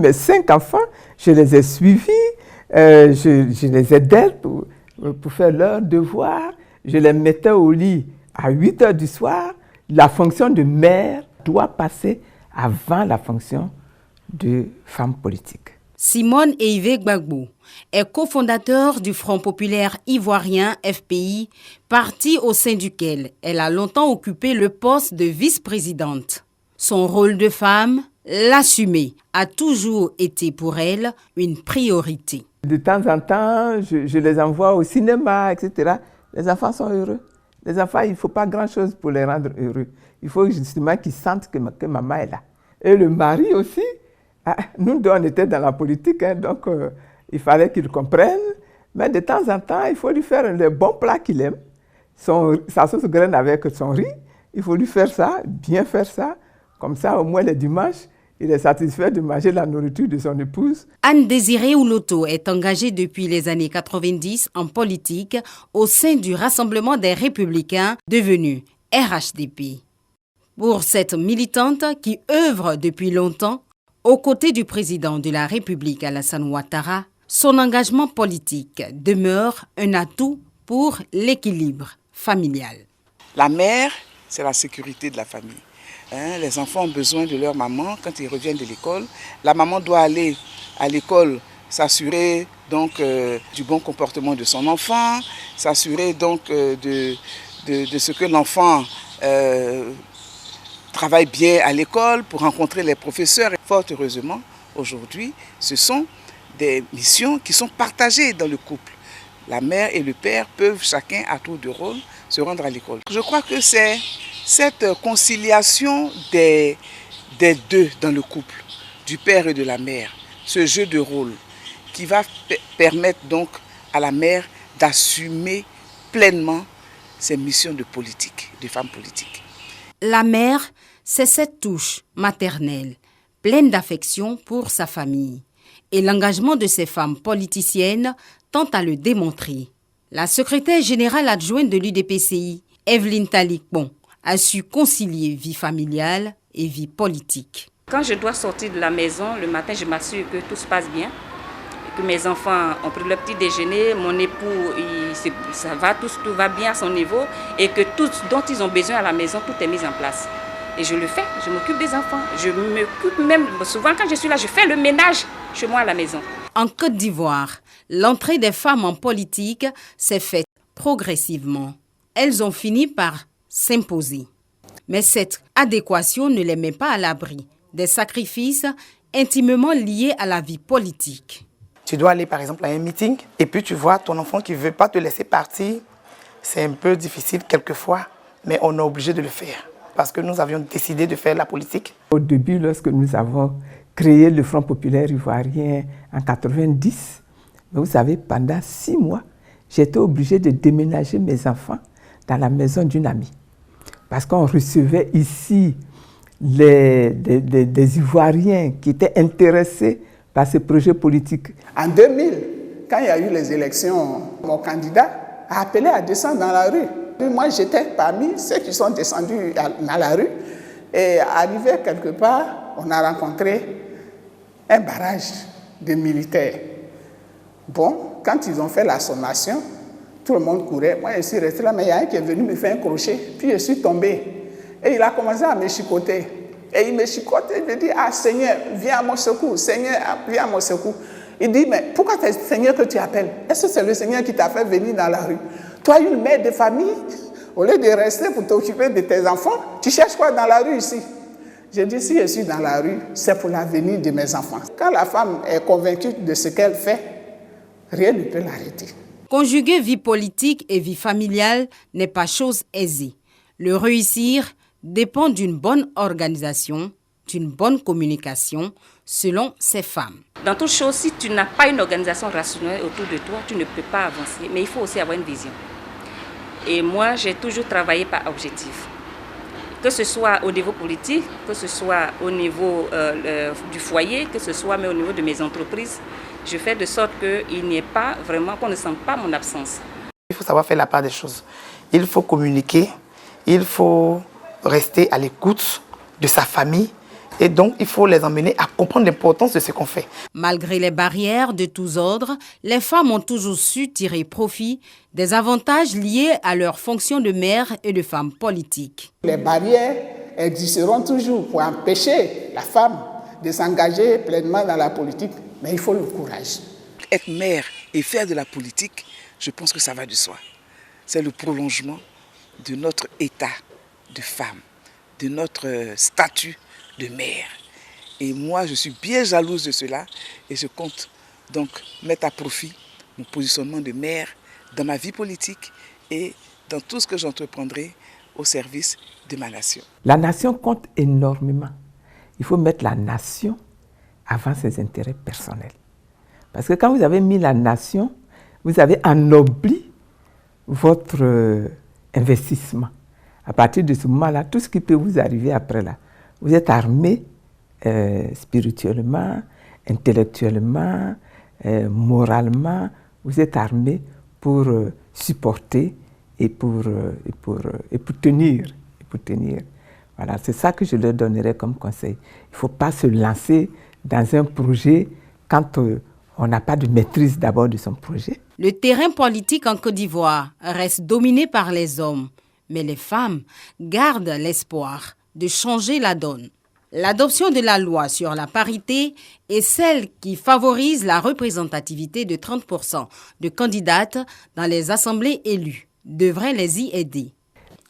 mes 5 enfants, je les ai suivis, je les aidais pour faire leurs devoirs. Je les mettais au lit à 8 heures du soir. La fonction de mère doit passer avant la fonction de femme politique. Simone Eivé Gbagbo est cofondateur du Front populaire ivoirien FPI, parti au sein duquel elle a longtemps occupé le poste de vice-présidente. Son rôle de femme, l'assumer, a toujours été pour elle une priorité. De temps en temps, je les envoie au cinéma, etc. Les enfants sont heureux. Les enfants, il ne faut pas grand-chose pour les rendre heureux. Il faut justement qu'ils sentent que maman est là. Et le mari aussi. Nous deux, on était dans la politique, donc il fallait qu'il comprenne. Mais de temps en temps, il faut lui faire le bon plat qu'il aime. Sa sauce graine avec son riz. Il faut lui faire ça, bien faire ça. Comme ça, au moins le dimanche, il est satisfait de manger la nourriture de son épouse. Anne Désirée Ouloto est engagée depuis les années 90 en politique au sein du Rassemblement des Républicains, devenu RHDP. Pour cette militante qui œuvre depuis longtemps, aux côtés du président de la République Alassane Ouattara, son engagement politique demeure un atout pour l'équilibre familial. La mère, c'est la sécurité de la famille. Les enfants ont besoin de leur maman quand ils reviennent de l'école. La maman doit aller à l'école s'assurer donc du bon comportement de son enfant, s'assurer donc de ce que l'enfant travaille bien à l'école pour rencontrer les professeurs. Fort heureusement, aujourd'hui, ce sont des missions qui sont partagées dans le couple. La mère et le père peuvent chacun à tour de rôle se rendre à l'école. Je crois que c'est cette conciliation des deux dans le couple, du père et de la mère, ce jeu de rôle qui va permettre donc à la mère d'assumer pleinement ses missions de politique, de femme politique. La mère, c'est cette touche maternelle, pleine d'affection pour sa famille. Et l'engagement de ces femmes politiciennes tend à le démontrer. La secrétaire générale adjointe de l'UDPCI, Evelyne Talikpon, a su concilier vie familiale et vie politique. Quand je dois sortir de la maison, le matin, je m'assure que tout se passe bien, que mes enfants ont pris leur petit déjeuner, mon époux, tout va bien à son niveau et que tout dont ils ont besoin à la maison, tout est mis en place. Et je le fais, je m'occupe des enfants. Je m'occupe même, souvent quand je suis là, je fais le ménage chez moi à la maison. En Côte d'Ivoire, l'entrée des femmes en politique s'est faite progressivement. Elles ont fini par s'imposer. Mais cette adéquation ne les met pas à l'abri des sacrifices intimement liés à la vie politique. Tu dois aller par exemple à un meeting et puis tu vois ton enfant qui ne veut pas te laisser partir. C'est un peu difficile quelquefois, mais on est obligé de le faire parce que nous avions décidé de faire la politique. Au début, lorsque nous avons créé le Front populaire ivoirien en 1990, vous savez, pendant 6 mois, j'étais obligée de déménager mes enfants dans la maison d'une amie. Parce qu'on recevait ici des Ivoiriens qui étaient intéressés par ces projets politiques. En 2000, quand il y a eu les élections, mon candidat a appelé à descendre dans la rue. Et moi, j'étais parmi ceux qui sont descendus dans la rue. Et arrivé quelque part, on a rencontré un barrage de militaires. Bon, quand ils ont fait la sommation, tout le monde courait. Moi, je suis resté là, mais il y a un qui est venu me faire un crochet. Puis je suis tombé. Et il a commencé à me chicoter. Et il me chicote et je dis, ah Seigneur, viens à mon secours. Seigneur, viens à mon secours. Il dit, mais pourquoi c'est le Seigneur que tu appelles? Est-ce que c'est le Seigneur qui t'a fait venir dans la rue? Toi, une mère de famille, au lieu de rester pour t'occuper de tes enfants, tu cherches quoi dans la rue ici? Je dis, si je suis dans la rue, c'est pour l'avenir de mes enfants. Quand la femme est convaincue de ce qu'elle fait, rien ne peut l'arrêter. Conjuguer vie politique et vie familiale n'est pas chose aisée. Le réussir dépend d'une bonne organisation, d'une bonne communication, selon ces femmes. Dans toute chose, si tu n'as pas une organisation rationnelle autour de toi, tu ne peux pas avancer. Mais il faut aussi avoir une vision. Et moi, j'ai toujours travaillé par objectif. Que ce soit au niveau politique, que ce soit au niveau du foyer, que ce soit même au niveau de mes entreprises, je fais de sorte qu'il n'y ait pas vraiment, qu'on ne sente pas mon absence. Il faut savoir faire la part des choses. Il faut communiquer, il faut rester à l'écoute de sa famille Et donc, il faut les emmener à comprendre l'importance de ce qu'on fait. Malgré les barrières de tous ordres, les femmes ont toujours su tirer profit des avantages liés à leur fonction de mère et de femme politique. Les barrières existeront toujours pour empêcher la femme de s'engager pleinement dans la politique, mais il faut le courage. Être mère et faire de la politique, je pense que ça va de soi. C'est le prolongement de notre état de femme, de notre statut de mère. Et moi, je suis bien jalouse de cela et je compte donc mettre à profit mon positionnement de mère dans ma vie politique et dans tout ce que j'entreprendrai au service de ma nation. La nation compte énormément. Il faut mettre la nation avant ses intérêts personnels. Parce que quand vous avez mis la nation, vous avez ennobli votre investissement. À partir de ce moment-là, tout ce qui peut vous arriver après là, vous êtes armé spirituellement, intellectuellement, moralement, vous êtes armé pour supporter et pour tenir. Voilà, c'est ça que je leur donnerais comme conseil. Il ne faut pas se lancer dans un projet quand on n'a pas de maîtrise d'abord de son projet. Le terrain politique en Côte d'Ivoire reste dominé par les hommes, mais les femmes gardent l'espoir de changer la donne. L'adoption de la loi sur la parité est celle qui favorise la représentativité de 30% de candidates dans les assemblées élues, devrait les y aider.